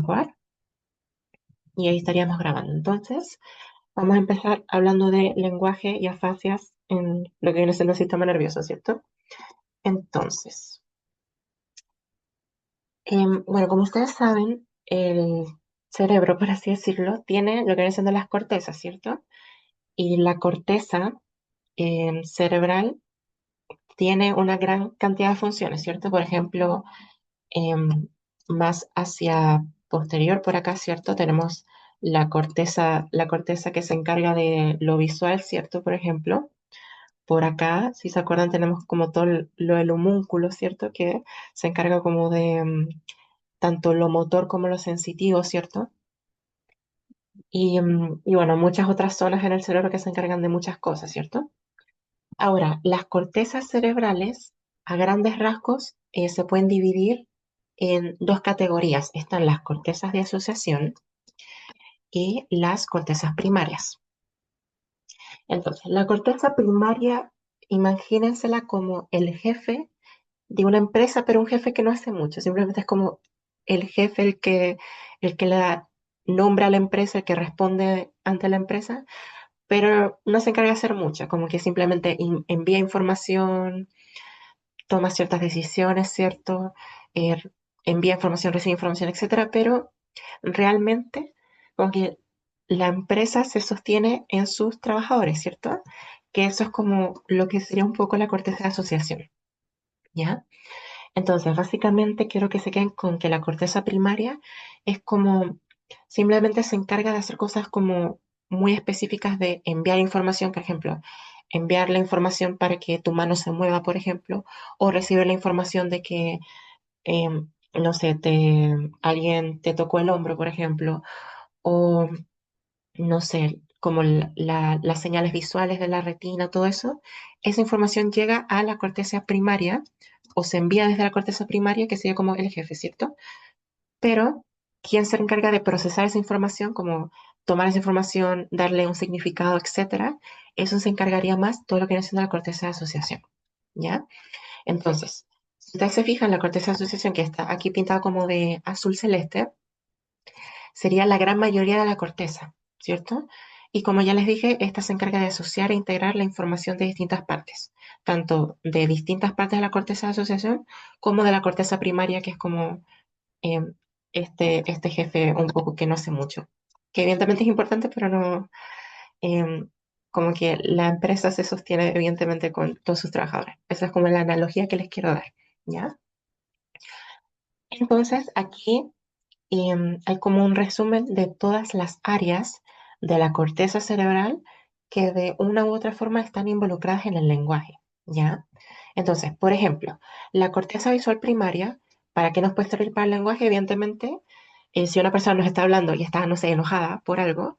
lenguar y ahí estaríamos grabando. Entonces, vamos a empezar hablando de lenguaje y afasias en lo que viene siendo el sistema nervioso, ¿cierto? Entonces, bueno, como ustedes saben, el cerebro, por así decirlo, tiene lo que viene siendo las cortezas, ¿cierto? Y la corteza cerebral tiene una gran cantidad de funciones, ¿cierto? Por ejemplo, em, más hacia posterior por acá, ¿cierto? Tenemos la corteza que se encarga de lo visual, ¿cierto? Por ejemplo, por acá, si se acuerdan, tenemos como todo lo del homúnculo, ¿cierto? Que se encarga como de tanto lo motor como lo sensitivo, ¿cierto? Y bueno, muchas otras zonas en el cerebro que se encargan de muchas cosas, ¿cierto? Ahora, las cortezas cerebrales, a grandes rasgos, se pueden dividir en dos categorías. Están las cortezas de asociación y las cortezas primarias. Entonces, la corteza primaria, imagínensela como el jefe de una empresa, pero un jefe que no hace mucho. Simplemente es como el jefe el que le da nombre a la empresa, el que responde ante la empresa, pero no se encarga de hacer mucho, como que simplemente envía información, toma ciertas decisiones, ¿cierto? Eh, envía información, recibe información, etcétera, pero realmente como que la empresa se sostiene en sus trabajadores, ¿cierto? Que eso es como lo que sería un poco la corteza de asociación, ¿ya? Entonces, básicamente quiero que se queden con que la corteza primaria es como, simplemente se encarga de hacer cosas como muy específicas de enviar información, por ejemplo, enviar la información para que tu mano se mueva, por ejemplo, o recibir la información de que, no sé, alguien te tocó el hombro, por ejemplo, o no sé, como las señales visuales de la retina, todo eso, esa información llega a la corteza primaria o se envía desde la corteza primaria, que sería como el jefe, ¿cierto? Pero, ¿quién se encarga de procesar esa información, como tomar esa información, darle un significado, etcétera? Eso se encargaría más todo lo que viene siendo la corteza de asociación, ¿ya? Entonces, si ustedes se fijan, la corteza de asociación que está aquí pintada como de azul celeste, sería la gran mayoría de la corteza, ¿cierto? Y como ya les dije, esta se encarga de asociar e integrar la información de distintas partes, tanto de distintas partes de la corteza de asociación como de la corteza primaria, que es como eh, este jefe un poco que no hace mucho, que evidentemente es importante, pero no, eh, como que la empresa se sostiene evidentemente con todos sus trabajadores. Esa es como la analogía que les quiero dar, ¿ya? Entonces, aquí hay como un resumen de todas las áreas de la corteza cerebral que de una u otra forma están involucradas en el lenguaje, ¿ya? Entonces, por ejemplo, la corteza visual primaria, ¿para qué nos puede servir para el lenguaje? Evidentemente, si una persona nos está hablando y está, no sé, enojada por algo,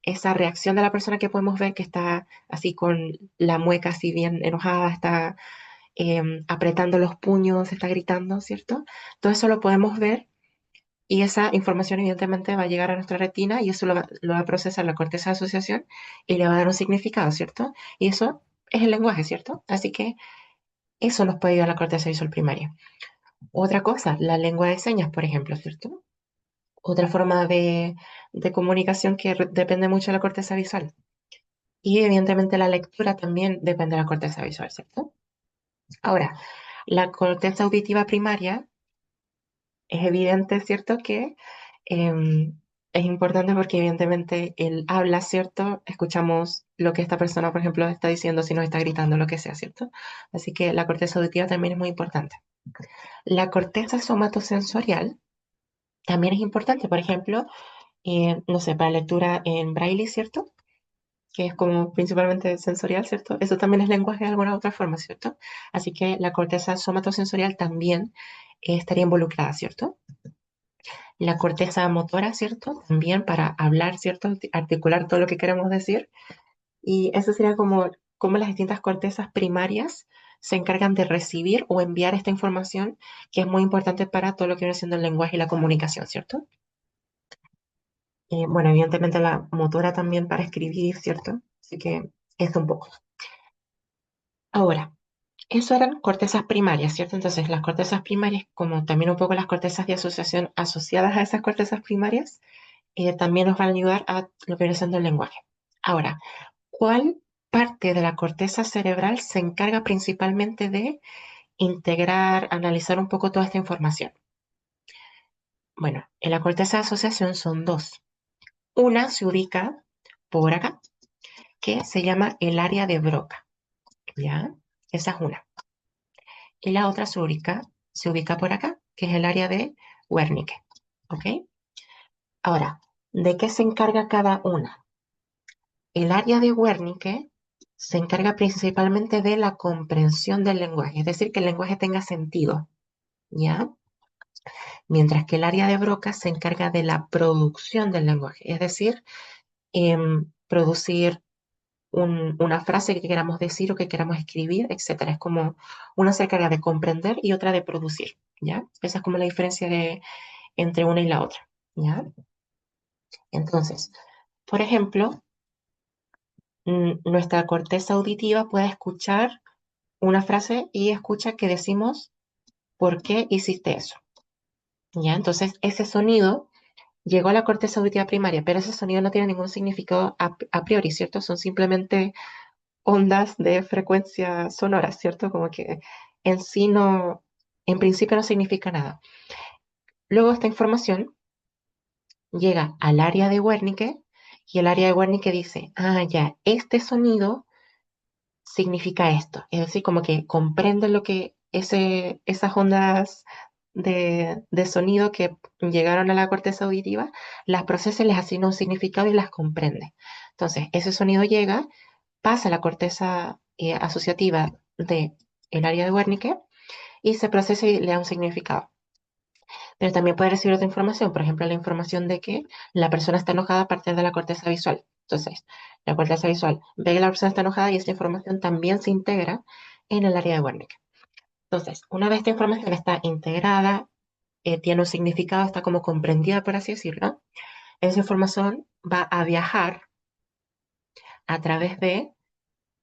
esa reacción de la persona que podemos ver que está así con la mueca así bien enojada, está apretando los puños, está gritando, ¿cierto? Todo eso lo podemos ver y esa información evidentemente va a llegar a nuestra retina y eso lo va a procesar la corteza de asociación y le va a dar un significado, ¿cierto? Y eso es el lenguaje, ¿cierto? Así que eso nos puede ayudar a la corteza visual primaria. Otra cosa, la lengua de señas, por ejemplo, ¿cierto? Otra forma de comunicación que depende mucho de la corteza visual. Y evidentemente la lectura también depende de la corteza visual, ¿cierto? Ahora, la corteza auditiva primaria es evidente, ¿cierto? Que es importante porque evidentemente él habla, ¿cierto? Escuchamos lo que esta persona, por ejemplo, está diciendo, si nos está gritando, lo que sea, ¿cierto? Así que la corteza auditiva también es muy importante. La corteza somatosensorial también es importante, por ejemplo, no sé, para lectura en braille, ¿cierto? Que es como principalmente sensorial, ¿cierto? Eso también es lenguaje de alguna otra forma, ¿cierto? Así que la corteza somatosensorial también estaría involucrada, ¿cierto? La corteza motora, ¿cierto? También para hablar, ¿cierto? Articular todo lo que queremos decir. Y eso sería como las distintas cortezas primarias se encargan de recibir o enviar esta información, que es muy importante para todo lo que viene siendo el lenguaje y la comunicación, ¿cierto? Bueno, evidentemente la motora también para escribir, ¿cierto? Así que esto un poco. Ahora, Eso eran cortezas primarias, ¿cierto? Entonces, las cortezas primarias, como también un poco las cortezas de asociación asociadas a esas cortezas primarias, también nos van a ayudar a lo que viene siendo el lenguaje. Ahora, ¿cuál parte de la corteza cerebral se encarga principalmente de integrar, analizar un poco toda esta información? Bueno, en la corteza de asociación son dos. Una se ubica por acá, que se llama el área de Broca, ¿ya? Esa es una. Y la otra se ubica por acá, que es el área de Wernicke, ¿ok? Ahora, ¿de qué se encarga cada una? El área de Wernicke se encarga principalmente de la comprensión del lenguaje, es decir, que el lenguaje tenga sentido, ¿ya? Mientras que el área de Broca se encarga de la producción del lenguaje, es decir, producir una frase que queramos decir o que queramos escribir, etcétera. Es como una se encarga de comprender y otra de producir, ¿ya? Esa es como la diferencia entre una y la otra, ¿ya? Entonces, por ejemplo, nuestra corteza auditiva puede escuchar una frase y escucha que decimos, ¿por qué hiciste eso? ¿Ya? Entonces, ese sonido llegó a la corteza auditiva primaria, pero ese sonido no tiene ningún significado a priori, ¿cierto? Son simplemente ondas de frecuencia sonora, ¿cierto? Como que en sí no, en principio no significa nada. Luego esta información llega al área de Wernicke y el área de Wernicke dice, ah, ya, este sonido significa esto. Es decir, como que comprende lo que esas ondas de sonido que llegaron a la corteza auditiva, las procesa, les asigna un significado y las comprende. Entonces, ese sonido llega, pasa a la corteza asociativa del área de Wernicke y se procesa y le da un significado. Pero también puede recibir otra información, por ejemplo, la información de que la persona está enojada a partir de la corteza visual. Entonces, la corteza visual ve que la persona está enojada y esta información también se integra en el área de Wernicke. Entonces, una vez esta información está integrada, tiene un significado, está como comprendida, por así decirlo, esa información va a viajar a través de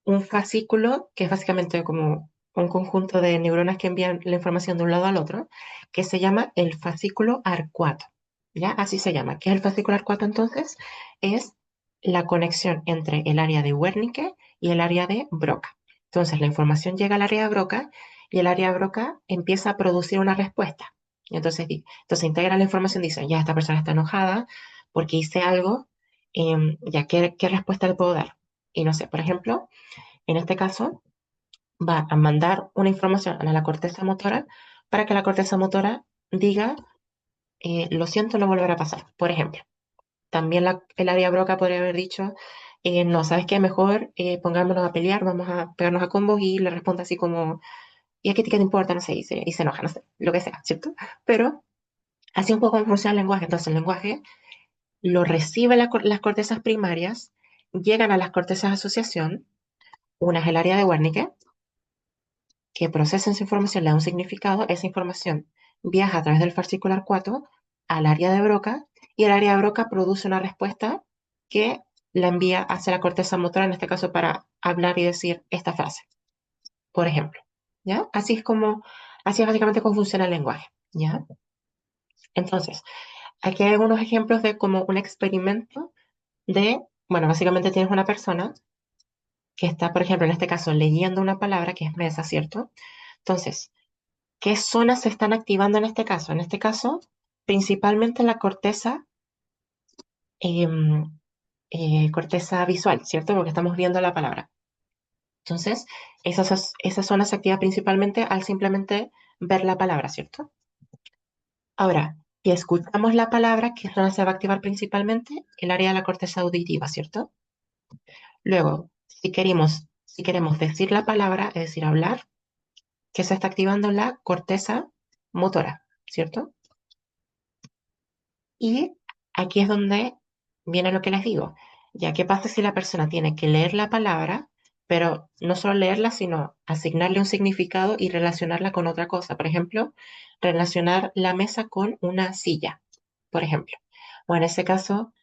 un fascículo, que es básicamente como un conjunto de neuronas que envían la información de un lado al otro, que se llama el fascículo arcuato. ¿Ya? Así se llama. ¿Qué es el fascículo arcuato entonces? Es la conexión entre el área de Wernicke y el área de Broca. Entonces la información llega al área de Broca y el área de Broca empieza a producir una respuesta. Y entonces integra la información, dice, ya esta persona está enojada porque hice algo, ya, ¿qué respuesta le puedo dar? Y no sé, por ejemplo, en este caso, va a mandar una información a la corteza motora para que la corteza motora diga, lo siento, no volverá a pasar. Por ejemplo, también el área Broca podría haber dicho, no, ¿sabes qué? Mejor pongámonos a pelear, vamos a pegarnos a combos y le responde así como, ¿y a qué te importa? No sé, y se enoja, no sé, lo que sea, ¿cierto? Pero así un poco como funciona el lenguaje. Entonces, el lenguaje lo recibe las cortezas primarias, llegan a las cortezas de asociación, una es el área de Wernicke, que procesa esa información, le da un significado, esa información viaja a través del fascículo arcuato al área de Broca y el área de Broca produce una respuesta que la envía hacia la corteza motora, en este caso para hablar y decir esta frase, por ejemplo. ¿Ya? Así es básicamente cómo funciona el lenguaje. ¿Ya? Entonces, aquí hay algunos ejemplos de como un experimento bueno, básicamente tienes una persona que está, por ejemplo, en este caso, leyendo una palabra que es mesa, ¿cierto? Entonces, ¿qué zonas se están activando en este caso? En este caso, principalmente la em, corteza visual, ¿cierto? Porque estamos viendo la palabra. Entonces, esa zona se activa principalmente al simplemente ver la palabra, ¿cierto? Ahora, si escuchamos la palabra, ¿qué zona se va a activar principalmente? El área de la corteza auditiva, ¿cierto? Luego, si queremos decir la palabra, es decir, hablar, ¿qué se está activando? La corteza motora, ¿cierto? Y aquí es donde viene lo que les digo. Ya, ¿qué pasa si la persona tiene que leer la palabra, pero no solo leerla, sino asignarle un significado y relacionarla con otra cosa? Por ejemplo, relacionar la mesa con una silla, por ejemplo. O en ese caso,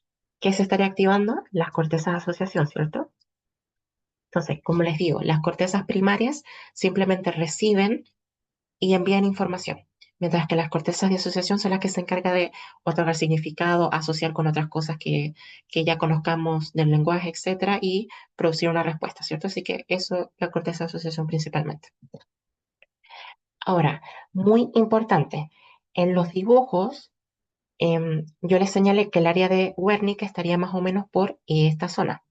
¿qué se estaría activando? Las cortezas de asociación, ¿cierto? Entonces, como les digo, las cortezas primarias simplemente reciben y envían información, mientras que las cortezas de asociación son las que se encargan de otorgar significado, asociar con otras cosas que ya conozcamos del lenguaje, etcétera, y producir una respuesta, ¿cierto? Así que eso, la corteza de asociación principalmente. Ahora, muy importante, en los dibujos, yo les señalé que el área de Wernicke estaría más o menos por esta zona,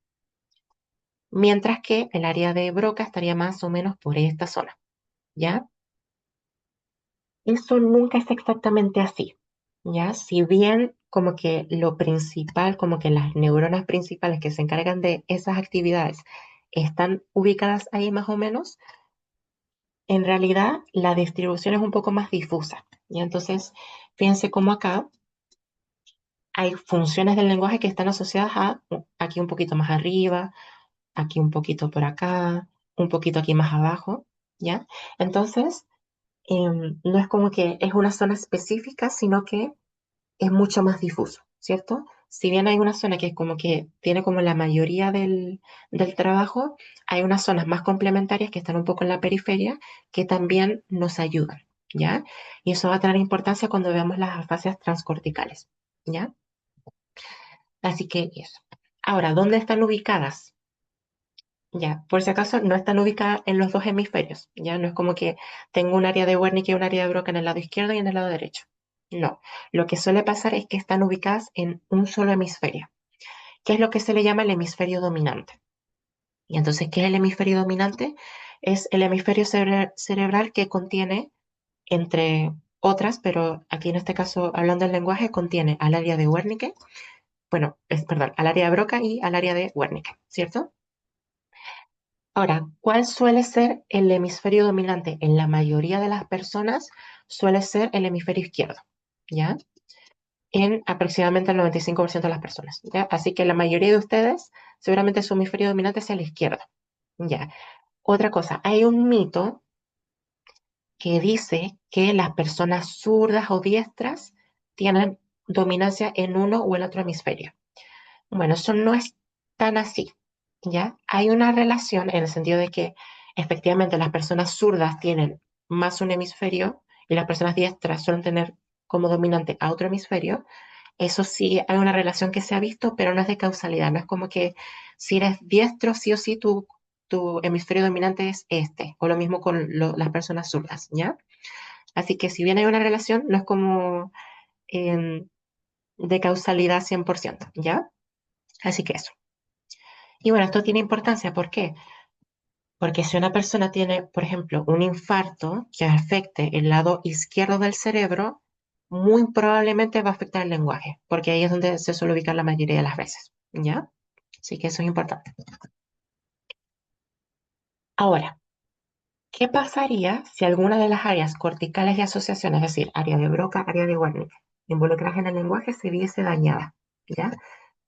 mientras que el área de Broca estaría más o menos por esta zona, ¿ya? Eso nunca es exactamente así, ¿ya? Si bien como que lo principal, como que las neuronas principales que se encargan de esas actividades están ubicadas ahí más o menos, en realidad la distribución es un poco más difusa, ¿ya? Entonces, fíjense cómo acá hay funciones del lenguaje que están asociadas a aquí un poquito más arriba, aquí un poquito por acá, un poquito aquí más abajo, ¿ya? Entonces, no es como que es una zona específica, sino que es mucho más difuso, ¿cierto? Si bien hay una zona que es como que tiene como la mayoría del trabajo, hay unas zonas más complementarias que están un poco en la periferia que también nos ayudan, ¿ya? Y eso va a tener importancia cuando veamos las afasias transcorticales, ¿ya? Así que eso. Ahora, ¿dónde están ubicadas? Ya, por si acaso, no están ubicadas en los dos hemisferios, ya no es como que tengo un área de Wernicke y un área de Broca en el lado izquierdo y en el lado derecho. No, lo que suele pasar es que están ubicadas en un solo hemisferio, que es lo que se le llama el hemisferio dominante. Y entonces, ¿qué es el hemisferio dominante? Es el hemisferio cerebral que contiene, entre otras, pero aquí en este caso, hablando del lenguaje, contiene al área de Wernicke, bueno, perdón, al área de Broca y al área de Wernicke, ¿cierto? Ahora, ¿cuál suele ser el hemisferio dominante? En la mayoría de las personas suele ser el hemisferio izquierdo, ¿ya? En aproximadamente el 95% de las personas, ¿ya? Así que la mayoría de ustedes, seguramente su hemisferio dominante es el izquierdo, ¿ya? Otra cosa, hay un mito que dice que las personas zurdas o diestras tienen dominancia en uno o el otro hemisferio. Bueno, eso no es tan así, ¿ya? Hay una relación en el sentido de que efectivamente las personas zurdas tienen más un hemisferio y las personas diestras suelen tener como dominante a otro hemisferio. Eso sí, hay una relación que se ha visto, pero no es de causalidad. No es como que si eres diestro, sí o sí tu hemisferio dominante es este, o lo mismo con las personas zurdas, ¿ya? Así que si bien hay una relación, no es como em, de causalidad 100%, ¿ya? Así que eso. Y bueno, esto tiene importancia, ¿por qué? Porque si una persona tiene, por ejemplo, un infarto que afecte el lado izquierdo del cerebro, muy probablemente va a afectar el lenguaje, porque ahí es donde se suele ubicar la mayoría de las veces, ¿ya? Así que eso es importante. Ahora, ¿qué pasaría si alguna de las áreas corticales de asociación, es decir, área de Broca, área de Wernicke, involucradas en el lenguaje, se viese dañada? ¿Ya?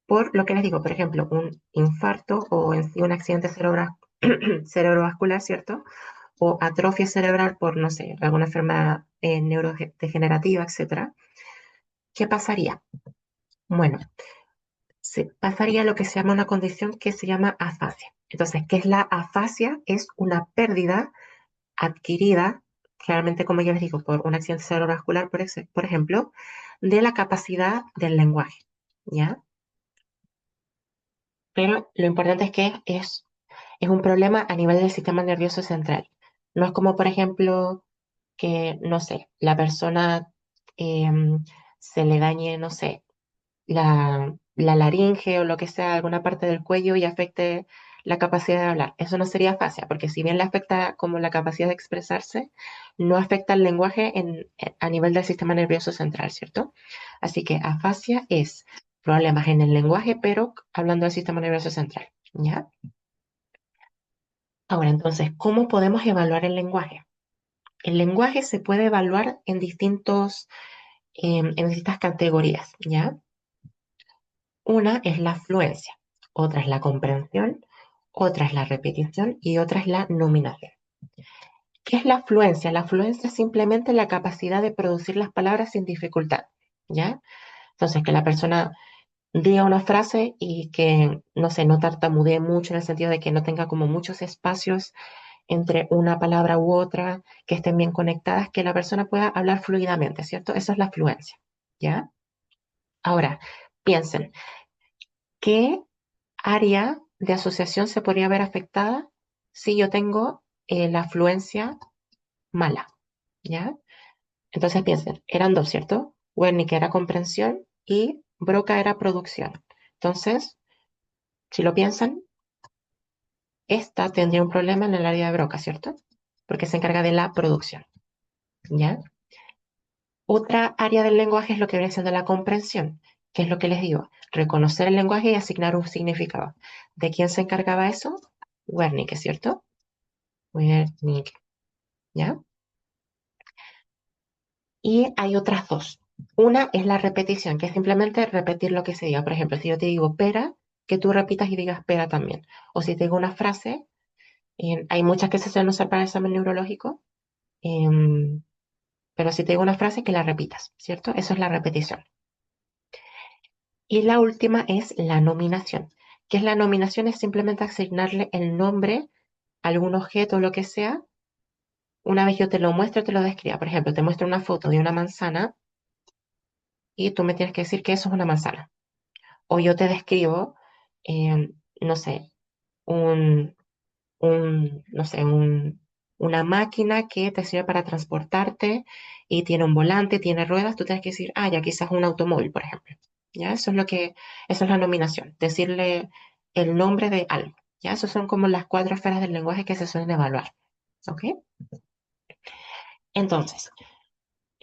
Por lo que les digo, por ejemplo, un infarto o en sí un accidente cerebrovascular, ¿cierto? O atrofia cerebral por, no sé, alguna enfermedad neurodegenerativa, etcétera, ¿qué pasaría? Bueno, se pasaría lo que se llama una condición que se llama afasia. Entonces, ¿qué es la afasia? Es una pérdida adquirida, generalmente, como yo les digo, por un accidente cerebrovascular, por ejemplo, de la capacidad del lenguaje, ¿ya? Pero lo importante es que es un problema a nivel del sistema nervioso central. No es como, por ejemplo, que, no sé, la persona se le dañe, no sé, la laringe o lo que sea, alguna parte del cuello y afecte la capacidad de hablar. Eso no sería afasia, porque si bien le afecta como la capacidad de expresarse, no afecta el lenguaje a nivel del sistema nervioso central, ¿cierto? Así que afasia es problemas en el lenguaje, pero hablando del sistema nervioso central, ¿ya? Ahora, entonces, ¿cómo podemos evaluar el lenguaje? El lenguaje se puede evaluar en distintas categorías, ¿ya? Una es la fluencia, otra es la comprensión, otra es la repetición y otra es la nominación. ¿Qué es la fluencia? La fluencia es simplemente la capacidad de producir las palabras sin dificultad, ¿ya? Entonces, que la persona diga una frase y que, no sé, no tartamudee mucho en el sentido de que no tenga como muchos espacios entre una palabra u otra, que estén bien conectadas, que la persona pueda hablar fluidamente, ¿cierto? Eso es la fluencia, ¿ya? Ahora, piensen, ¿qué área de asociación se podría ver afectada si yo tengo la fluencia mala? ¿Ya? Entonces piensen, eran dos, ¿cierto? Wernicke era comprensión y Broca era producción. Entonces, si lo piensan, esta tendría un problema en el área de Broca, ¿cierto? Porque se encarga de la producción, ¿ya? Otra área del lenguaje es lo que viene siendo la comprensión, que es lo que les digo, reconocer el lenguaje y asignar un significado. ¿De quién se encargaba eso? Wernicke, ¿cierto? Wernicke, ¿ya? Y hay otras dos. Una es la repetición, que es simplemente repetir lo que se diga. Por ejemplo, si yo te digo pera, que tú repitas y digas pera también. O si te digo una frase, hay muchas que se suelen usar para el examen neurológico, em, pero si te digo una frase, que la repitas, ¿cierto? Eso es la repetición. Y la última es la nominación, que es la nominación es simplemente asignarle el nombre a algún objeto o lo que sea. Una vez yo te lo muestro, te lo describa. Por ejemplo, te muestro una foto de una manzana y tú me tienes que decir que eso es una manzana. O yo te describo, no sé, un, no sé, una máquina que te sirve para transportarte y tiene un volante, tiene ruedas, tú tienes que decir, ah, ya quizás un automóvil, por ejemplo. ¿Ya? Eso es la nominación, decirle el nombre de algo. ¿Ya? Esas son como las cuatro esferas del lenguaje que se suelen evaluar. ¿Ok? Entonces,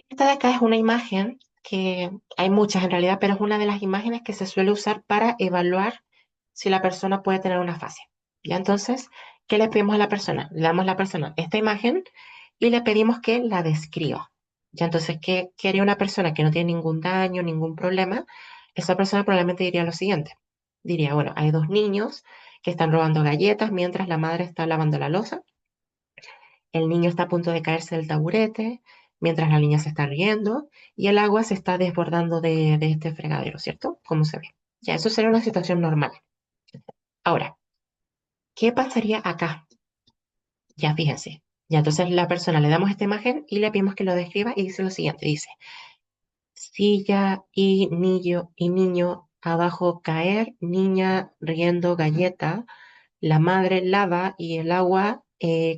esta de acá es una imagen que hay muchas en realidad, pero es una de las imágenes que se suele usar para evaluar si la persona puede tener una afasia. ¿Ya? Entonces, ¿qué le pedimos a la persona? Le damos a la persona esta imagen y le pedimos que la describa. ¿Ya? Entonces, ¿qué haría una persona que no tiene ningún daño, ningún problema? Esa persona probablemente diría lo siguiente. Diría, bueno, hay dos niños que están robando galletas mientras la madre está lavando la loza. El niño está a punto de caerse del taburete, mientras la niña se está riendo y el agua se está desbordando de este fregadero, ¿cierto? Como se ve. Ya, eso sería una situación normal. Ahora, ¿qué pasaría acá? Ya, fíjense. Ya, entonces la persona le damos esta imagen y le pedimos que lo describa y dice lo siguiente, dice, silla y niño abajo caer, niña riendo galleta, la madre lava y el agua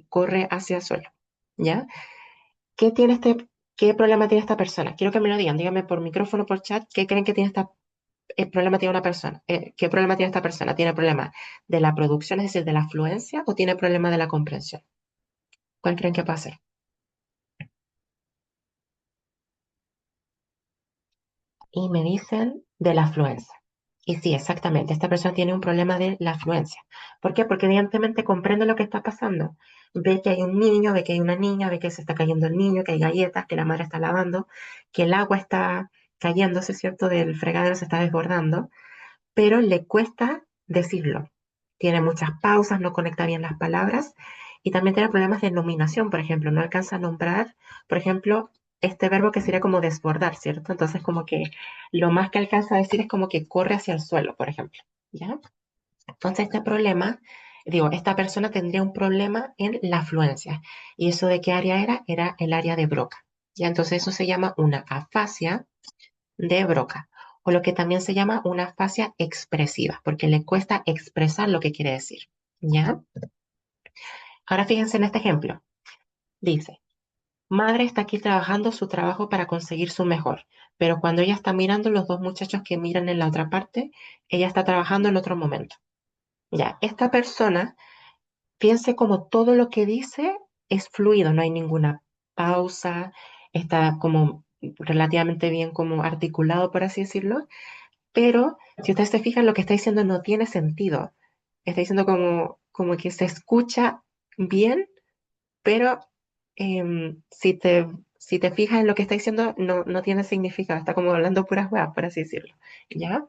corre hacia el suelo. ¿Ya? ¿Qué tiene qué problema tiene esta persona? Quiero que me lo digan, díganme por micrófono, por chat, ¿qué creen que tiene problema tiene una persona? ¿Qué problema tiene esta persona? ¿Tiene problema de la producción, es decir, de la fluencia, o tiene problema de la comprensión? ¿Cuál creen que pase? Y me dicen de la fluencia. Y sí, exactamente, esta persona tiene un problema de la fluencia. ¿Por qué? Porque evidentemente comprende lo que está pasando. Ve que hay un niño, ve que hay una niña, ve que se está cayendo el niño, que hay galletas, que la madre está lavando, que el agua está cayéndose, ¿cierto? Del fregadero se está desbordando, pero le cuesta decirlo. Tiene muchas pausas, no conecta bien las palabras y también tiene problemas de nominación, por ejemplo, no alcanza a nombrar, por ejemplo, este verbo que sería como desbordar, ¿cierto? Entonces, como que lo más que alcanza a decir es como que corre hacia el suelo, por ejemplo, ¿ya? Entonces, este problema, digo, esta persona tendría un problema en la fluencia. ¿Y eso de qué área era? Era el área de Broca, ¿ya? Entonces, eso se llama una afasia de Broca, o lo que también se llama una afasia expresiva, porque le cuesta expresar lo que quiere decir, ¿ya? Ahora fíjense en este ejemplo. Dice, madre está aquí trabajando su trabajo para conseguir su mejor, pero cuando ella está mirando los dos muchachos que miran en la otra parte, ella está trabajando en otro momento. Ya, esta persona piense como todo lo que dice es fluido, no hay ninguna pausa, está como relativamente bien como articulado, por así decirlo. Pero si ustedes se fijan, lo que está diciendo no tiene sentido. Está diciendo como que se escucha bien, pero si te fijas en lo que está diciendo, no tiene significado. Está como hablando puras huevas, por así decirlo. ¿Ya?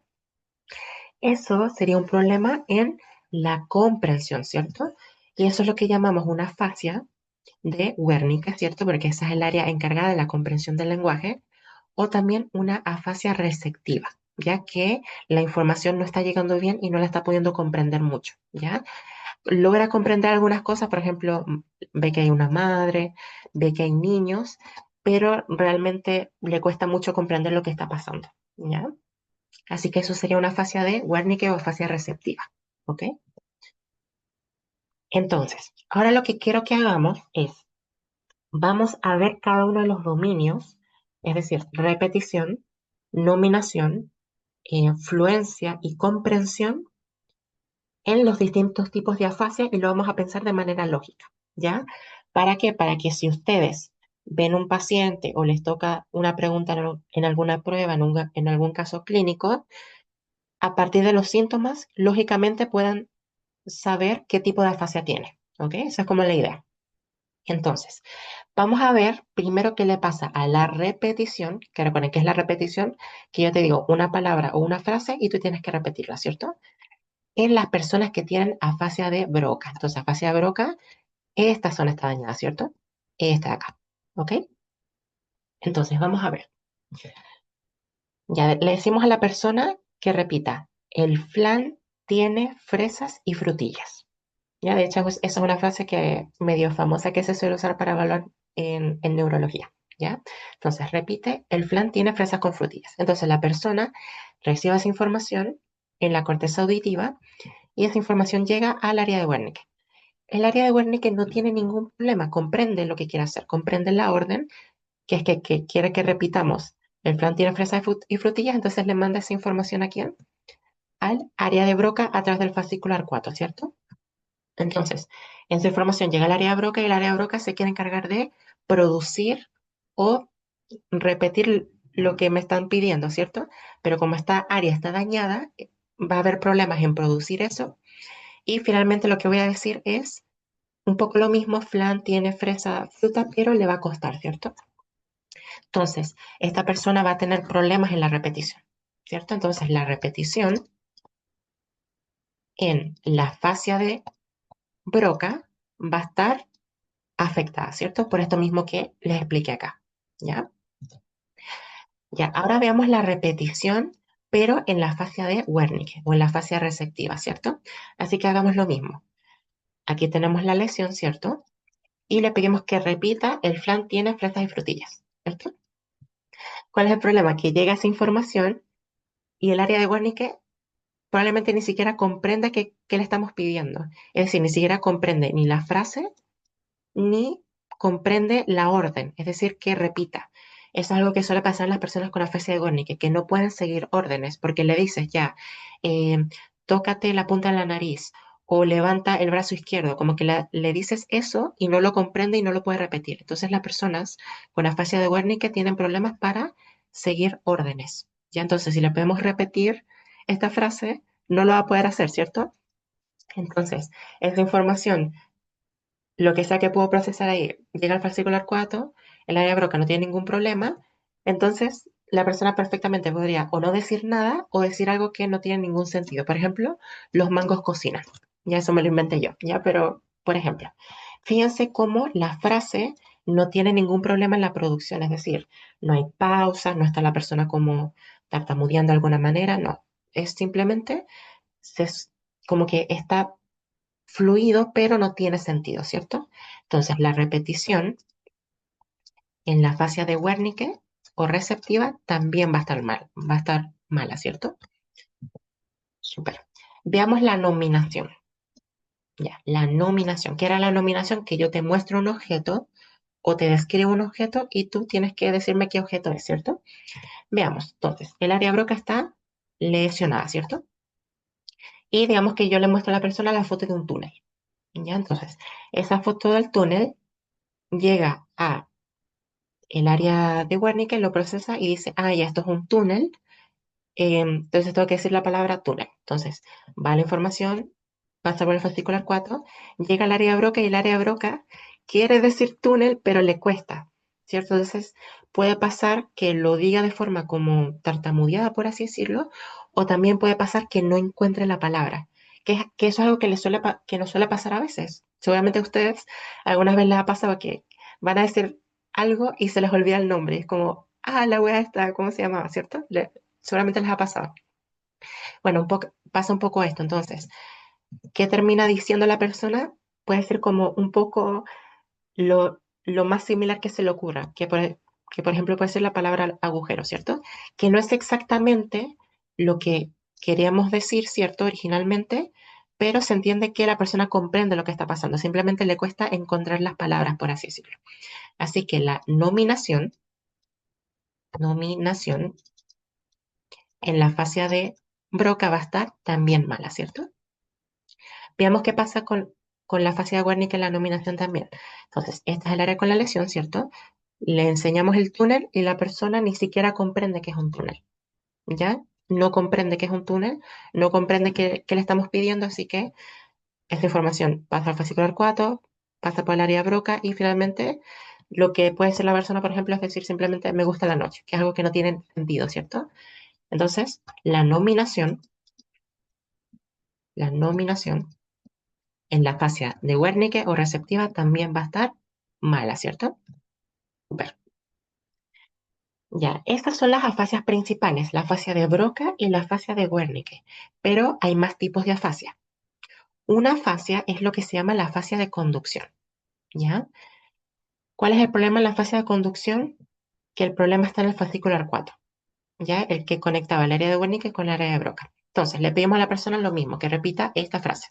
Eso sería un problema en la comprensión, ¿cierto? Y eso es lo que llamamos una afasia de Wernicke, ¿cierto? Porque esa es el área encargada de la comprensión del lenguaje. O también una afasia receptiva. ya que la información no está llegando bien y no la está pudiendo comprender mucho, ¿ya? Logra comprender algunas cosas, por ejemplo, ve que hay una madre, ve que hay niños, pero realmente le cuesta mucho comprender lo que está pasando, ¿ya? Así que eso sería una fascia de Wernicke o fascia receptiva, ¿ok? Entonces, ahora lo que quiero que hagamos es, vamos a ver cada uno de los dominios, es decir, repetición, nominación, fluencia y comprensión en los distintos tipos de afasia y lo vamos a pensar de manera lógica, ¿ya? ¿Para qué? Para que si ustedes ven un paciente o les toca una pregunta en alguna prueba, en algún caso clínico, a partir de los síntomas, lógicamente puedan saber qué tipo de afasia tiene, ¿ok? Esa es como la idea. Entonces, vamos a ver primero qué le pasa a la repetición, que recuerden que es la repetición, que yo te digo una palabra o una frase y tú tienes que repetirla, ¿cierto? En las personas que tienen afasia de Broca. Entonces, afasia de Broca, esta zona está dañada, ¿cierto? Esta de acá, ¿ok? Entonces, vamos a ver. Ya le decimos a la persona que repita, el flan tiene fresas y frutillas. Ya, de hecho, pues, esa es una frase que medio famosa que se suele usar para evaluar en neurología, ¿ya? Entonces, repite, el flan tiene fresas con frutillas. Entonces, la persona recibe esa información en la corteza auditiva y esa información llega al área de Wernicke. El área de Wernicke no tiene ningún problema, comprende lo que quiere hacer, comprende la orden, que es que quiere que repitamos, el flan tiene fresas y frutillas, entonces le manda esa información a quién? Al área de Broca a través del fascículo arcuato, ¿cierto? Entonces, en su información llega al área de Broca y el área de Broca se quiere encargar de producir o repetir lo que me están pidiendo, ¿cierto? Pero como esta área está dañada, va a haber problemas en producir eso. Y finalmente lo que voy a decir es un poco lo mismo, flan tiene fresa, fruta, pero le va a costar, ¿cierto? Entonces, esta persona va a tener problemas en la repetición, ¿cierto? Entonces, la repetición en la fascia de Broca va a estar afectada, ¿cierto? Por esto mismo que les expliqué acá, ¿ya? Ya, ahora veamos la repetición, pero en la fascia de Wernicke o en la fascia receptiva, ¿cierto? Así que hagamos lo mismo. Aquí tenemos la lesión, ¿cierto? Y le pedimos que repita, el flan tiene fresas y frutillas, ¿cierto? ¿Cuál es el problema? Que llega esa información y el área de Wernicke probablemente ni siquiera comprenda qué le estamos pidiendo. Es decir, ni siquiera comprende ni la frase ni comprende la orden, es decir, que repita. Es algo que suele pasar en las personas con afasia de Wernicke, que no pueden seguir órdenes porque le dices ya, eh, tócate la punta de la nariz o levanta el brazo izquierdo, como que le dices eso y no lo comprende y no lo puede repetir. Entonces las personas con afasia de Wernicke tienen problemas para seguir órdenes. Ya entonces, si le podemos repetir esta frase, no lo va a poder hacer, ¿cierto? Entonces, esa información lo que sea que puedo procesar ahí llega al fascicular 4, el área de Broca no tiene ningún problema, entonces la persona perfectamente podría o no decir nada o decir algo que no tiene ningún sentido. Por ejemplo, los mangos cocinan. Ya eso me lo inventé yo, ya, pero por ejemplo, fíjense cómo la frase no tiene ningún problema en la producción, es decir, no hay pausas, no está la persona como tartamudeando de alguna manera, no, es simplemente se- como que está fluido, pero no tiene sentido, ¿cierto? Entonces, la repetición en la fascia de Wernicke o receptiva también va a estar mal, va a estar mala, ¿cierto? Súper. Veamos la nominación. Ya, la nominación. ¿Qué era la nominación? Que yo te muestro un objeto o te describo un objeto y tú tienes que decirme qué objeto es, ¿cierto? Veamos. Entonces, el área broca está lesionada, ¿cierto? Y digamos que yo le muestro a la persona la foto de un túnel. ¿Ya? Entonces, esa foto del túnel llega a el área de Wernicke, lo procesa y dice, ah, ya, esto es un túnel. Entonces tengo que decir la palabra túnel. Entonces, va la información, pasa por el fascicular 4, llega al área de Broca y el área de Broca quiere decir túnel, pero le cuesta, ¿cierto? Entonces, puede pasar que lo diga de forma como tartamudeada, por así decirlo, o también puede pasar que no encuentre la palabra. Que eso es algo que, que nos suele pasar a veces. Seguramente a ustedes algunas veces les ha pasado que van a decir algo y se les olvida el nombre. Es como, ah, la wea está, ¿cómo se llamaba, cierto? Seguramente les ha pasado. Bueno, pasa un poco esto. Entonces, ¿qué termina diciendo la persona? Puede ser como un poco lo más similar que se le ocurra, que por ejemplo puede ser la palabra agujero, ¿cierto? Que no es exactamente lo que queríamos decir, ¿cierto? Originalmente, pero se entiende que la persona comprende lo que está pasando, simplemente le cuesta encontrar las palabras, por así decirlo. Así que la nominación en la fascia de Broca va a estar también mala, ¿cierto? Veamos qué pasa con la fascia de Wernicke en la nominación también. Entonces, esta es el área con la lesión, ¿cierto? Le enseñamos el túnel y la persona ni siquiera comprende que es un túnel, ¿ya? No comprende que es un túnel, no comprende qué le estamos pidiendo, así que esta información pasa al fascicular 4, pasa por el área Broca y finalmente lo que puede ser la persona, por ejemplo, es decir simplemente me gusta la noche, que es algo que no tiene sentido, ¿cierto? Entonces, la nominación en la fascia de Wernicke o receptiva también va a estar mala, ¿cierto? Super. Ya, estas son las afasias principales, la afasia de Broca y la afasia de Wernicke, pero hay más tipos de afasia. Una afasia es lo que se llama la afasia de conducción, ¿ya? ¿Cuál es el problema en la afasia de conducción? Que el problema está en el fascicular 4, ¿ya? El que conectaba el área de Wernicke con el área de Broca. Entonces, le pedimos a la persona lo mismo, que repita esta frase.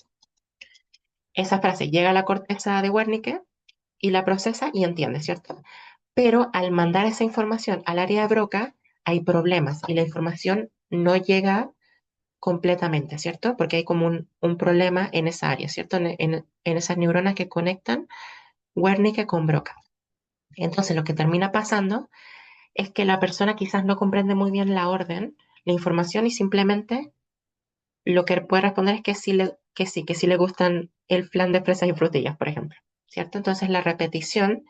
Esa frase llega a la corteza de Wernicke y la procesa y entiende, ¿cierto? Pero al mandar esa información al área de Broca hay problemas y la información no llega completamente, ¿cierto? Porque hay como un problema en esa área, ¿cierto? En esas neuronas que conectan Wernicke con Broca. Entonces lo que termina pasando es que la persona quizás no comprende muy bien la orden, la información y simplemente lo que puede responder es que sí le gustan el flan de fresas y frutillas, por ejemplo, ¿cierto? Entonces la repetición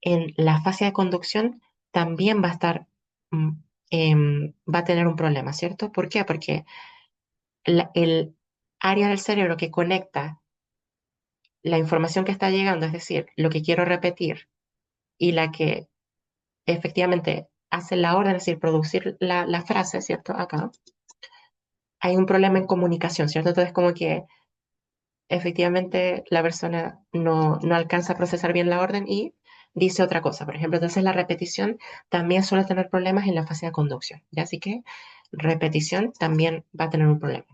en la fase de conducción también va a estar, mm, va a tener un problema, ¿cierto? ¿Por qué? Porque el área del cerebro que conecta la información que está llegando, es decir, lo que quiero repetir, y la que efectivamente hace la orden, es decir, producir la frase, ¿cierto? Acá hay un problema en comunicación, ¿cierto? Entonces, como que efectivamente la persona no alcanza a procesar bien la orden y dice otra cosa, por ejemplo. Entonces la repetición también suele tener problemas en la fase de conducción, ¿ya? Así que repetición también va a tener un problema.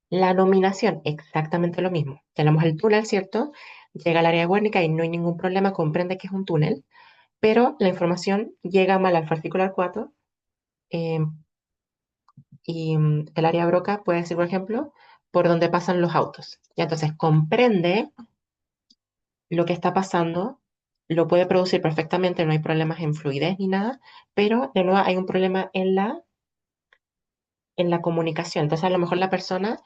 La nominación, exactamente lo mismo. Tenemos el túnel, ¿cierto? Llega al área de Wernicke y no hay ningún problema, comprende que es un túnel, pero la información llega mal al fascicular 4 eh, y el área de Broca puede decir, por ejemplo, por donde pasan los autos. Ya entonces comprende lo que está pasando, lo puede producir perfectamente, no hay problemas en fluidez ni nada, pero de nuevo hay un problema en la comunicación. Entonces, a lo mejor la persona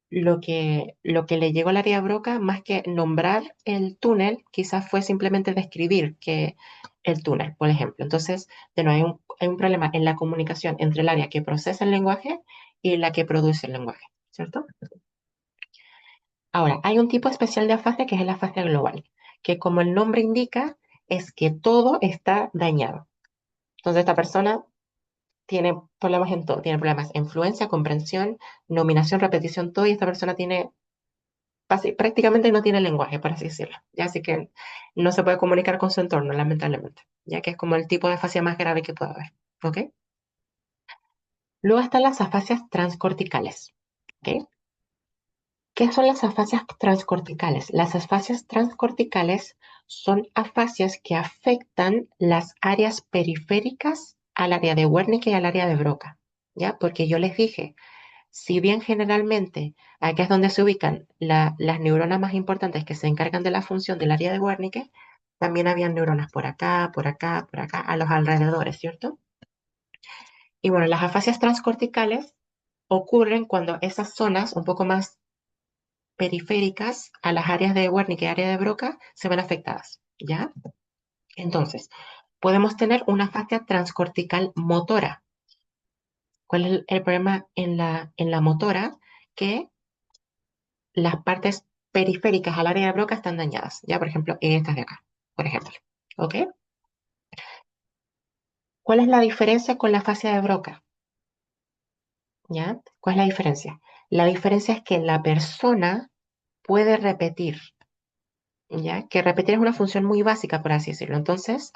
lo que le llegó al área Broca, más que nombrar el túnel, quizás fue simplemente describir que el túnel, por ejemplo. Entonces, de nuevo, hay un problema en la comunicación entre el área que procesa el lenguaje y la que produce el lenguaje, ¿cierto? Ahora, hay un tipo especial de afasia que es la afasia global, que como el nombre indica, es que todo está dañado. Entonces, esta persona tiene problemas en todo, tiene problemas en fluencia, comprensión, nominación, repetición, todo, y esta persona tiene, prácticamente no tiene lenguaje, por así decirlo, ya así que no se puede comunicar con su entorno, lamentablemente, ya que es como el tipo de afasia más grave que puede haber, ¿ok? Luego están las afasias transcorticales, ¿ok? ¿Qué son las afasias transcorticales? Las afasias transcorticales son afasias que afectan las áreas periféricas al área de Wernicke y al área de Broca, ¿ya? Porque yo les dije, si bien generalmente aquí es donde se ubican las neuronas más importantes que se encargan de la función del área de Wernicke, también habían neuronas por acá, por acá, por acá, a los alrededores, ¿cierto? Y bueno, las afasias transcorticales ocurren cuando esas zonas un poco más periféricas a las áreas de Wernicke y área de Broca se ven afectadas, ¿ya? Entonces, podemos tener una fascia transcortical motora. ¿Cuál es el problema en la motora? Que las partes periféricas al área de Broca están dañadas, ¿ya? Por ejemplo, estas de acá, por ejemplo, ¿ok? ¿Cuál es la diferencia con la fascia de Broca? ¿Ya? ¿Cuál es la diferencia? La diferencia es que la persona puede repetir, ¿ya? Que repetir es una función muy básica, por así decirlo. Entonces,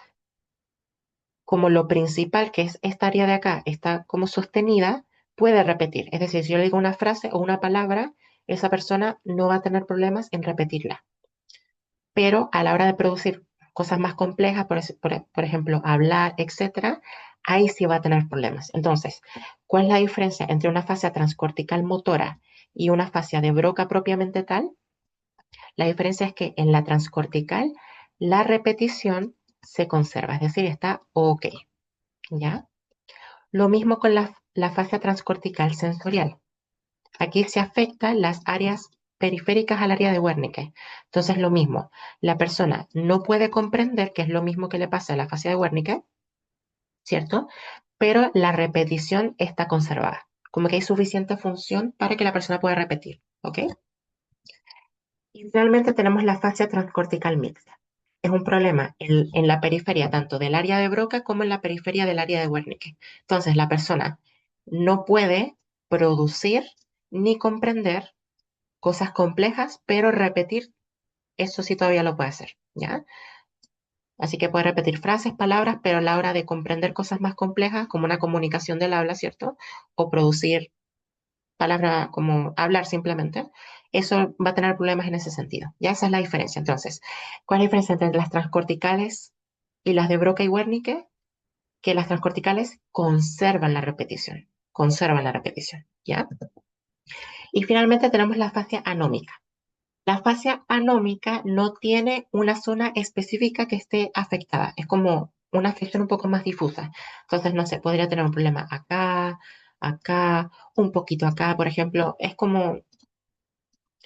como lo principal, que es esta área de acá, está como sostenida, puede repetir. Es decir, si yo le digo una frase o una palabra, esa persona no va a tener problemas en repetirla. Pero a la hora de producir cosas más complejas, por ejemplo, hablar, etcétera, ahí sí va a tener problemas. Entonces, ¿cuál es la diferencia entre una fascia transcortical motora y una fascia de Broca propiamente tal? La diferencia es que en la transcortical la repetición se conserva, es decir, está ok, ¿ya? Lo mismo con la fascia transcortical sensorial. Aquí se afectan las áreas periféricas al área de Wernicke. Entonces, lo mismo, la persona no puede comprender, que es lo mismo que le pasa a la fascia de Wernicke, ¿cierto? Pero la repetición está conservada. Como que hay suficiente función para que la persona pueda repetir, ¿ok? Y finalmente tenemos la fascia transcortical mixta. Es un problema en la periferia tanto del área de Broca como en la periferia del área de Wernicke. Entonces, la persona no puede producir ni comprender cosas complejas, pero repetir, eso sí todavía lo puede hacer, ¿ya? Así que puede repetir frases, palabras, pero a la hora de comprender cosas más complejas, como una comunicación del habla, ¿cierto? O producir palabras como hablar simplemente, eso va a tener problemas en ese sentido. Ya esa es la diferencia. Entonces, ¿cuál es la diferencia entre las transcorticales y las de Broca y Wernicke? Que las transcorticales conservan la repetición, ¿ya? Y finalmente tenemos la fascia anómica. La fascia anómica no tiene una zona específica que esté afectada, es como una afección un poco más difusa. Entonces, no sé, podría tener un problema acá, acá, un poquito acá, por ejemplo. Es como,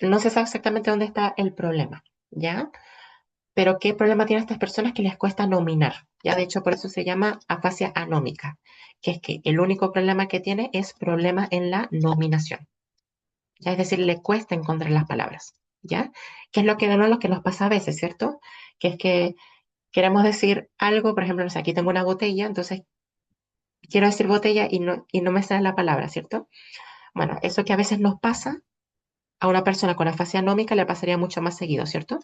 no se sabe exactamente dónde está el problema, ¿ya? Pero ¿qué problema tienen estas personas que les cuesta nominar? Ya, de hecho, por eso se llama afasia anómica, que es que el único problema que tiene es problema en la nominación. Ya, es decir, le cuesta encontrar las palabras, ¿ya? Que es lo que, no, lo que nos pasa a veces, ¿cierto? Que es que queremos decir algo, por ejemplo, no sé, aquí tengo una botella, entonces quiero decir botella y no me sale la palabra, ¿cierto? Bueno, eso que a veces nos pasa a una persona con afasia anómica le pasaría mucho más seguido, ¿cierto?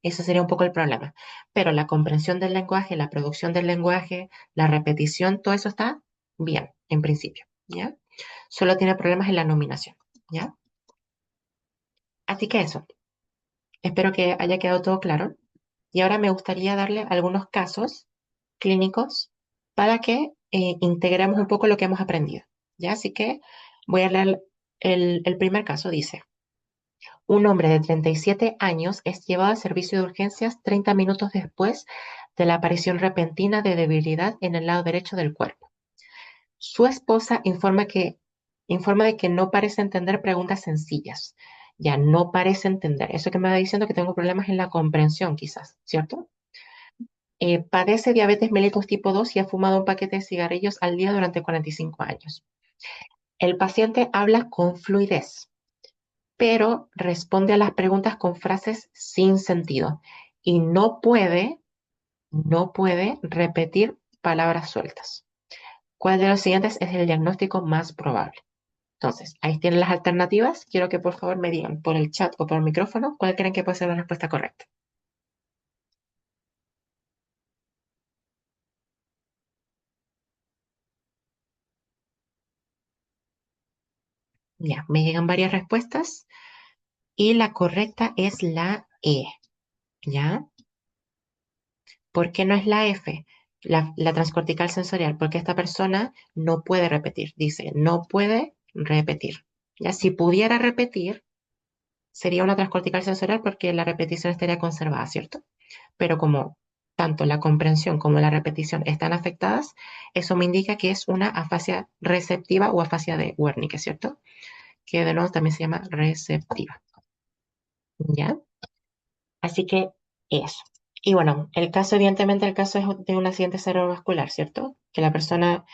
Eso sería un poco el problema. Pero la comprensión del lenguaje, la producción del lenguaje, la repetición, todo eso está bien, en principio, ¿ya? Solo tiene problemas en la nominación, ¿ya? Así que eso. Espero que haya quedado todo claro. Y ahora me gustaría darle algunos casos clínicos para que integremos un poco lo que hemos aprendido. ¿Ya? Así que voy a leer el primer caso. Dice, un hombre de 37 años es llevado al servicio de urgencias 30 minutos después de la aparición repentina de debilidad en el lado derecho del cuerpo. Su esposa informa de que no parece entender preguntas sencillas. Ya no parece entender. Eso que me va diciendo que tengo problemas en la comprensión, quizás, ¿cierto? Padece diabetes mellitus tipo 2 y ha fumado un paquete de cigarrillos al día durante 45 años. El paciente habla con fluidez, pero responde a las preguntas con frases sin sentido y no puede repetir palabras sueltas. ¿Cuál de los siguientes es el diagnóstico más probable? Entonces, ahí tienen las alternativas. Quiero que por favor me digan por el chat o por el micrófono cuál creen que puede ser la respuesta correcta. Ya, me llegan varias respuestas y la correcta es la E. ¿Ya? ¿Por qué no es la F? La transcortical sensorial, porque esta persona no puede repetir. Dice, no puede repetir. Ya, si pudiera repetir, sería una transcortical sensorial porque la repetición estaría conservada, ¿cierto? Pero como tanto la comprensión como la repetición están afectadas, eso me indica que es una afasia receptiva o afasia de Wernicke, ¿cierto? Que de nuevo también se llama receptiva. ¿Ya? Así que eso. Y bueno, el caso, evidentemente, el caso es de un accidente cerebrovascular, ¿cierto? Que la persona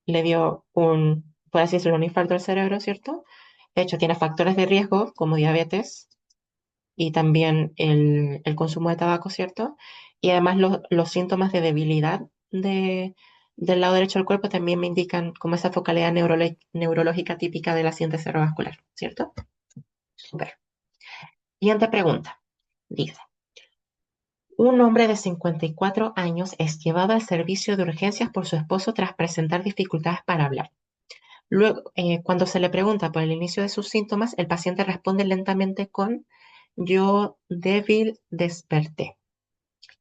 le dio por así decirlo, un infarto al cerebro, ¿cierto? De hecho, tiene factores de riesgo como diabetes y también el consumo de tabaco, ¿cierto? Y además los síntomas de debilidad del lado derecho del cuerpo también me indican como esa focalidad neurológica típica del accidente cerebrovascular, ¿cierto? Súper. Siguiente pregunta. Dice, un hombre de 54 años es llevado al servicio de urgencias por su esposo tras presentar dificultades para hablar. Luego, cuando se le pregunta por el inicio de sus síntomas, el paciente responde lentamente con yo débil desperté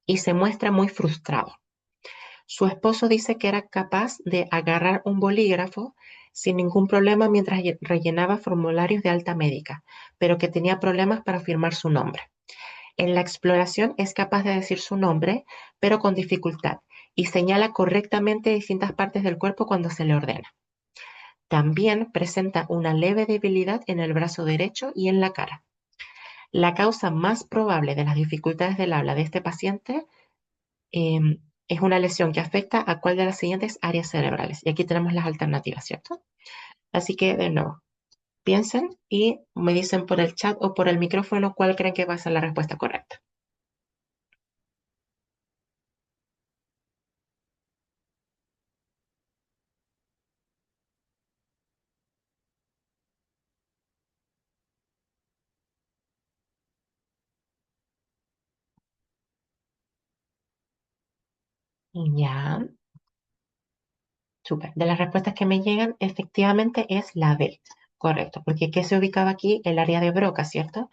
y se muestra muy frustrado. Su esposo dice que era capaz de agarrar un bolígrafo sin ningún problema mientras rellenaba formularios de alta médica, pero que tenía problemas para firmar su nombre. En la exploración es capaz de decir su nombre, pero con dificultad, y señala correctamente distintas partes del cuerpo cuando se le ordena. También presenta una leve debilidad en el brazo derecho y en la cara. La causa más probable de las dificultades del habla de este paciente es una lesión que afecta a cuál de las siguientes áreas cerebrales. Y aquí tenemos las alternativas, ¿cierto? Así que, de nuevo, piensen y me dicen por el chat o por el micrófono cuál creen que va a ser la respuesta correcta. Ya, súper. De las respuestas que me llegan, efectivamente es la B. Correcto, porque ¿qué se ubicaba aquí? El área de Broca, ¿cierto?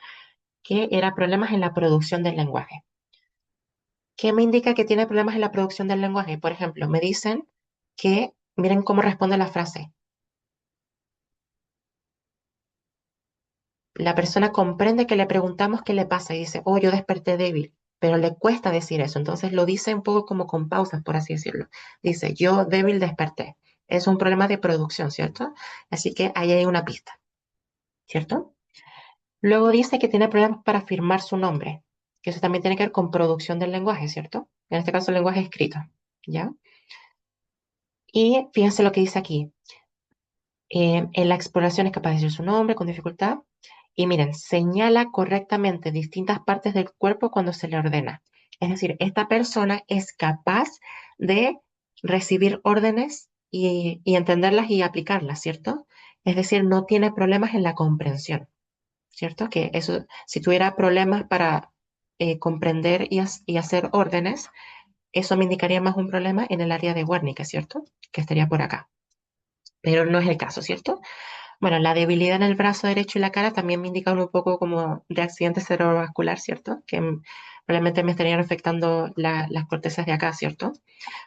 Que era problemas en la producción del lenguaje. ¿Qué me indica que tiene problemas en la producción del lenguaje? Por ejemplo, me dicen que, miren cómo responde la frase. La persona comprende que le preguntamos qué le pasa y dice, oh, yo desperté débil, pero le cuesta decir eso. Entonces lo dice un poco como con pausas, por así decirlo. Dice, yo débil desperté. Es un problema de producción, ¿cierto? Así que ahí hay una pista, ¿cierto? Luego dice que tiene problemas para firmar su nombre, que eso también tiene que ver con producción del lenguaje, ¿cierto? En este caso, el lenguaje escrito, ¿ya? Y fíjense lo que dice aquí. En la exploración es capaz de decir su nombre con dificultad. Y miren, señala correctamente distintas partes del cuerpo cuando se le ordena. Es decir, esta persona es capaz de recibir órdenes y entenderlas y aplicarlas, ¿cierto? Es decir, no tiene problemas en la comprensión, ¿cierto? Que eso, si tuviera problemas para comprender y hacer órdenes, eso me indicaría más un problema en el área de Wernicke, ¿cierto? Que estaría por acá. Pero no es el caso, ¿cierto? Bueno, la debilidad en el brazo derecho y la cara también me indican un poco como de accidente cerebrovascular, ¿cierto? Que probablemente me estarían afectando las cortezas de acá, ¿cierto?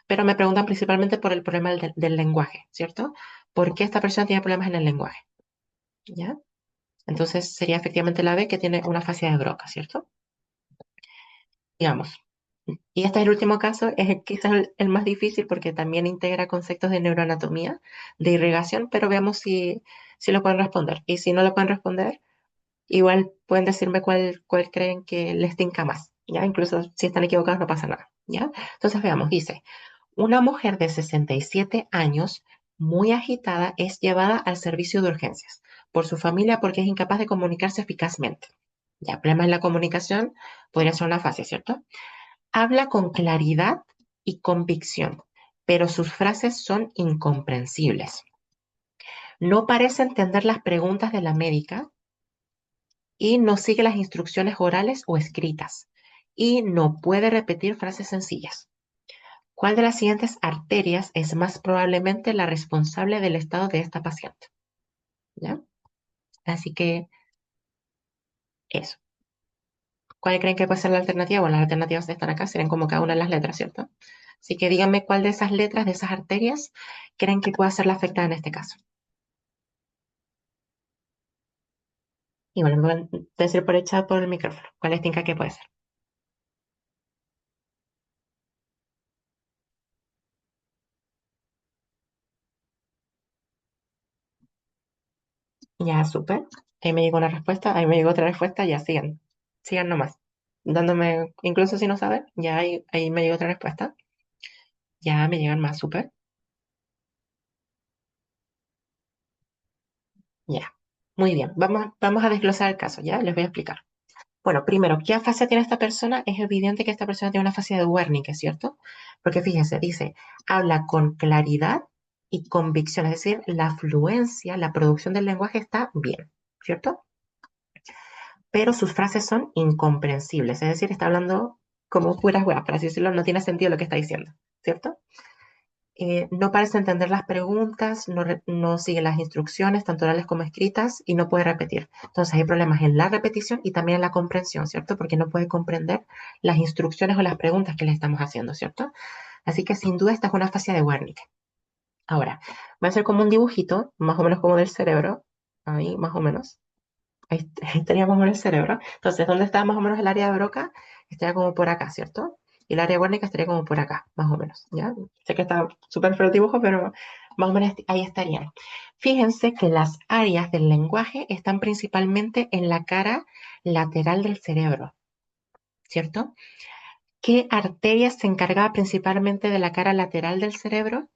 Pero me preguntan principalmente por el problema del lenguaje, ¿cierto? ¿Por qué esta persona tiene problemas en el lenguaje? ¿Ya? Entonces sería efectivamente la B que tiene una fascia de Broca, ¿cierto? Digamos. Y este es el último caso, es quizás el más difícil porque también integra conceptos de neuroanatomía, de irrigación, pero veamos si lo pueden responder. Y si no lo pueden responder, igual pueden decirme cuál creen que les tinca más, ¿ya? Incluso si están equivocados no pasa nada, ¿ya? Entonces veamos, dice, una mujer de 67 años, muy agitada, es llevada al servicio de urgencias por su familia porque es incapaz de comunicarse eficazmente. Ya, problema en la comunicación podría ser una fase, ¿cierto? Habla con claridad y convicción, pero sus frases son incomprensibles. No parece entender las preguntas de la médica y no sigue las instrucciones orales o escritas y no puede repetir frases sencillas. ¿Cuál de las siguientes arterias es más probablemente la responsable del estado de esta paciente? ¿Ya? Así que eso. ¿Cuál creen que puede ser la alternativa? Bueno, las alternativas están acá, serían como cada una de las letras, ¿cierto? Así que díganme cuál de esas letras, de esas arterias, creen que pueda ser la afectada en este caso. Y bueno, me van a decir por el chat, por el micrófono. ¿Cuál es que puede ser? Ya, súper. Ahí me llegó una respuesta, ahí me llegó otra respuesta, ya sigan. Sigan nomás. Dándome, incluso si no saben, ya ahí me llegó otra respuesta. Ya me llegan más, súper. Ya. Muy bien. Vamos a desglosar el caso, ¿ya? Les voy a explicar. Bueno, primero, ¿qué afasia tiene esta persona? Es evidente que esta persona tiene una afasia de Wernicke, ¿cierto? Porque fíjense, dice, habla con claridad y convicción, es decir, la fluencia, la producción del lenguaje está bien, ¿cierto? Pero sus frases son incomprensibles, es decir, está hablando como puras huevas, para así decirlo, no tiene sentido lo que está diciendo, ¿cierto? No parece entender las preguntas, no sigue las instrucciones, tanto orales como escritas, y no puede repetir. Entonces hay problemas en la repetición y también en la comprensión, ¿cierto? Porque no puede comprender las instrucciones o las preguntas que le estamos haciendo, ¿cierto? Así que sin duda esta es una fascia de Wernicke. Ahora, voy a hacer como un dibujito, más o menos como del cerebro, ahí más o menos. Ahí teníamos el cerebro. Entonces, ¿dónde está más o menos el área de Broca? Estaría como por acá, ¿cierto? Y el área guernica estaría como por acá, más o menos, ¿ya? Sé que está súper feo el dibujo, pero más o menos ahí estarían. Fíjense que las áreas del lenguaje están principalmente en la cara lateral del cerebro, ¿cierto? ¿Qué arteria se encargaba principalmente de la cara lateral del cerebro?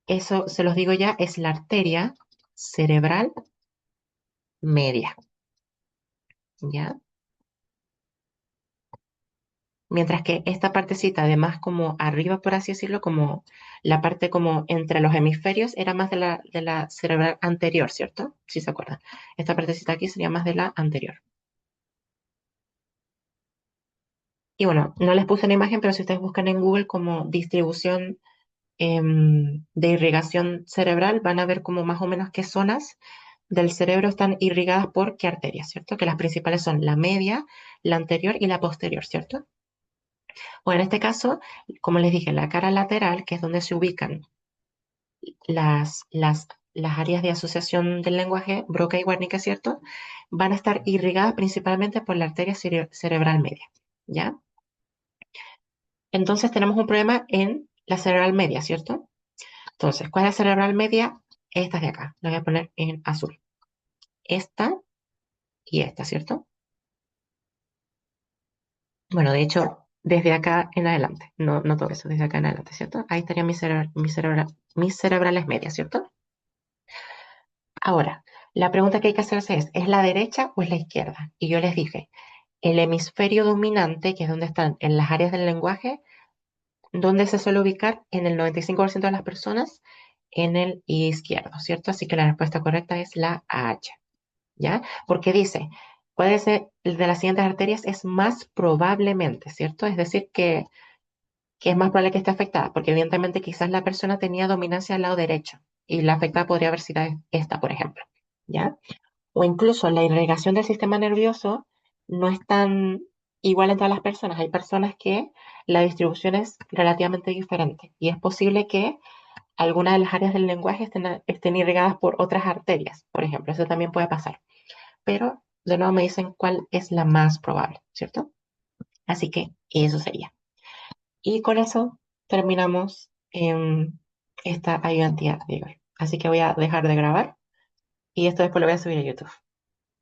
Eso, se los digo ya, es la arteria cerebral media, ¿ya? Mientras que esta partecita, además como arriba, por así decirlo, como la parte como entre los hemisferios, era más de la cerebral anterior, ¿cierto? Si se acuerdan. Esta partecita aquí sería más de la anterior. Y bueno, no les puse la imagen, pero si ustedes buscan en Google como distribución de irrigación cerebral, van a ver como más o menos qué zonas del cerebro están irrigadas por qué arterias, ¿cierto? Que las principales son la media, la anterior y la posterior, ¿cierto? Bueno, en este caso, como les dije, la cara lateral, que es donde se ubican las áreas de asociación del lenguaje, Broca y Wernicke, ¿cierto? Van a estar irrigadas principalmente por la arteria cerebral media, ¿ya? Entonces tenemos un problema en la cerebral media, ¿cierto? Entonces, ¿cuál es la cerebral media? Estas de acá, la voy a poner en azul. Esta y esta, ¿cierto? Bueno, de hecho, desde acá en adelante, no todo eso, desde acá en adelante, ¿cierto? Ahí estarían mis cerebrales medias, ¿cierto? Ahora, la pregunta que hay que hacerse es la derecha o es la izquierda? Y yo les dije, el hemisferio dominante, que es donde están en las áreas del lenguaje, ¿dónde se suele ubicar? En el 95% de las personas, en el izquierdo, ¿cierto? Así que la respuesta correcta es la H, ¿ya? Porque dice, puede ser de las siguientes arterias es más probablemente, ¿cierto? Es decir, que es más probable que esté afectada, porque evidentemente quizás la persona tenía dominancia al lado derecho y la afectada podría haber sido esta, por ejemplo, ¿ya? O incluso la irrigación del sistema nervioso no es tan igual en todas las personas. Hay personas que la distribución es relativamente diferente y es posible que algunas de las áreas del lenguaje estén irrigadas por otras arterias, por ejemplo. Eso también puede pasar. Pero de nuevo me dicen cuál es la más probable, ¿cierto? Así que eso sería. Y con eso terminamos esta ayudantía de Igor. Así que voy a dejar de grabar y esto después lo voy a subir a YouTube.